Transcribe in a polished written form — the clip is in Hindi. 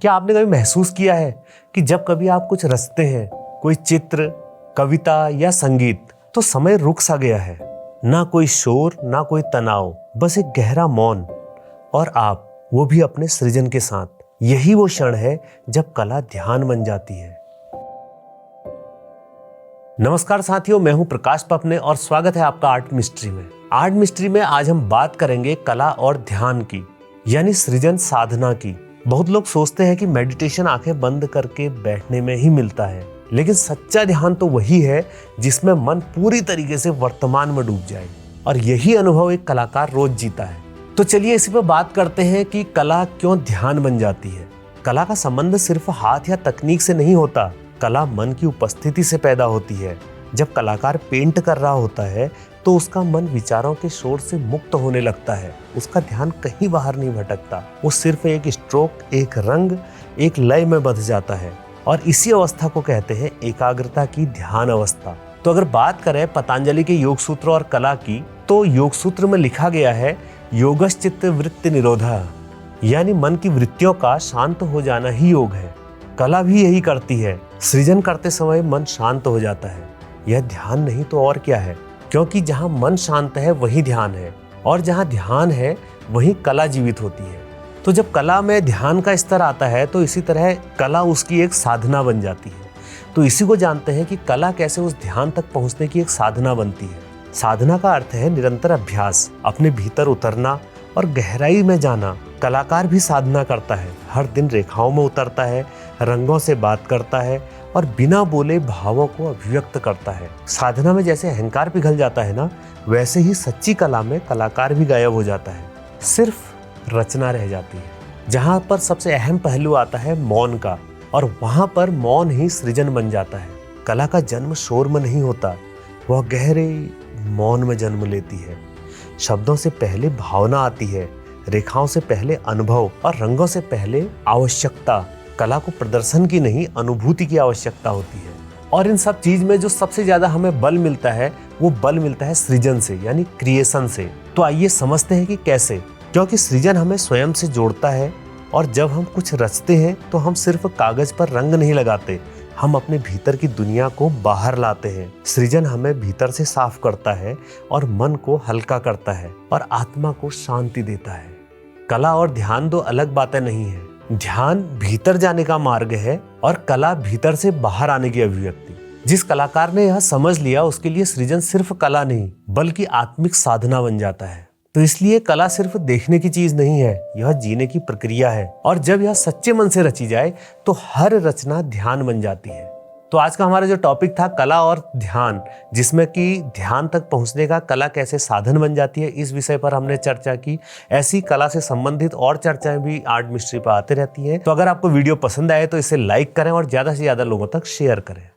क्या आपने कभी महसूस किया है कि जब कभी आप कुछ रचते हैं, कोई चित्र, कविता या संगीत, तो समय रुक सा गया है। ना कोई शोर, ना कोई तनाव, बस एक गहरा मौन, और आप, वो भी अपने सृजन के साथ। यही वो क्षण है जब कला ध्यान बन जाती है। नमस्कार साथियों, मैं हूं प्रकाश पपने और स्वागत है आपका आर्ट मिस्ट्री में। आर्ट मिस्ट्री में आज हम बात करेंगे कला और ध्यान की, यानी सृजन साधना की। बहुत लोग सोचते हैं कि मेडिटेशन आंखें बंद करके बैठने में ही मिलता है, लेकिन सच्चा ध्यान तो वही है जिसमें मन पूरी तरीके से वर्तमान में डूब जाए, और यही अनुभव एक कलाकार रोज जीता है। तो चलिए इसी पर बात करते हैं कि कला क्यों ध्यान बन जाती है। कला का संबंध सिर्फ हाथ या तकनीक से नहीं होता, कला मन की उपस्थिति से पैदा होती है। जब कलाकार पेंट कर रहा होता है तो उसका मन विचारों के शोर से मुक्त होने लगता है। उसका ध्यान कहीं बाहर नहीं भटकता, वो सिर्फ एक स्ट्रोक, एक रंग, एक लय में बंध जाता है, और इसी अवस्था को कहते हैं एकाग्रता की ध्यान अवस्था। तो अगर बात करें पतंजलि के योग सूत्र और कला की, तो योग सूत्र में लिखा गया है योगश्चित्त वृत्ति निरोधः, यानी मन की वृत्तियों का शांत हो जाना ही योग है। कला भी यही करती है। सृजन करते समय मन शांत हो जाता है। यह ध्यान नहीं तो और क्या है, क्योंकि जहाँ मन शांत है वही ध्यान है, और जहाँ ध्यान है वहीं कला जीवित होती है। तो जब कला में ध्यान का स्तर आता है तो इसी तरह कला उसकी एक साधना बन जाती है। तो इसी को जानते हैं कि कला कैसे उस ध्यान तक पहुँचने की एक साधना बनती है। साधना का अर्थ है निरंतर अभ्यास, अपने भीतर उतरना और गहराई में जाना। कलाकार भी साधना करता है, हर दिन रेखाओं में उतरता है, रंगों से बात करता है और बिना बोले भावों को अभिव्यक्त करता है। साधना में जैसे अहंकार पिघल जाता है ना, वैसे ही सच्ची कला में कलाकार भी गायब हो जाता है, सिर्फ रचना रह जाती है। जहाँ पर सबसे अहम पहलू आता है मौन का, और वहाँ पर मौन ही सृजन बन जाता है। कला का जन्म शोर में नहीं होता, वह गहरे मौन में जन्म लेती है। शब्दों से पहले भावना आती है, रेखाओं से पहले अनुभव और रंगों से पहले आवश्यकता। कला को प्रदर्शन की नहीं, अनुभूति की आवश्यकता होती है। और इन सब चीज में जो सबसे ज्यादा हमें बल मिलता है, वो बल मिलता है सृजन से, यानी क्रिएशन से। तो आइए समझते हैं कि कैसे। क्योंकि सृजन हमें स्वयं से जोड़ता है, और जब हम कुछ रचते हैं तो हम सिर्फ कागज पर रंग नहीं लगाते, हम अपने भीतर की दुनिया को बाहर लाते हैं। सृजन हमें भीतर से साफ करता है और मन को हल्का करता है और आत्मा को शांति देता है। कला और ध्यान दो अलग बातें नहीं है। ध्यान भीतर जाने का मार्ग है और कला भीतर से बाहर आने की अभिव्यक्ति। जिस कलाकार ने यह समझ लिया, उसके लिए सृजन सिर्फ कला नहीं बल्कि आत्मिक साधना बन जाता है। तो इसलिए कला सिर्फ देखने की चीज नहीं है, यह जीने की प्रक्रिया है। और जब यह सच्चे मन से रची जाए तो हर रचना ध्यान बन जाती है। तो आज का हमारा जो टॉपिक था कला और ध्यान, जिसमें कि ध्यान तक पहुंचने का कला कैसे साधन बन जाती है, इस विषय पर हमने चर्चा की। ऐसी कला से संबंधित और चर्चाएं भी आर्ट मिस्ट्री पर आते रहती हैं। तो अगर आपको वीडियो पसंद आए तो इसे लाइक करें और ज्यादा से ज्यादा लोगों तक शेयर करें।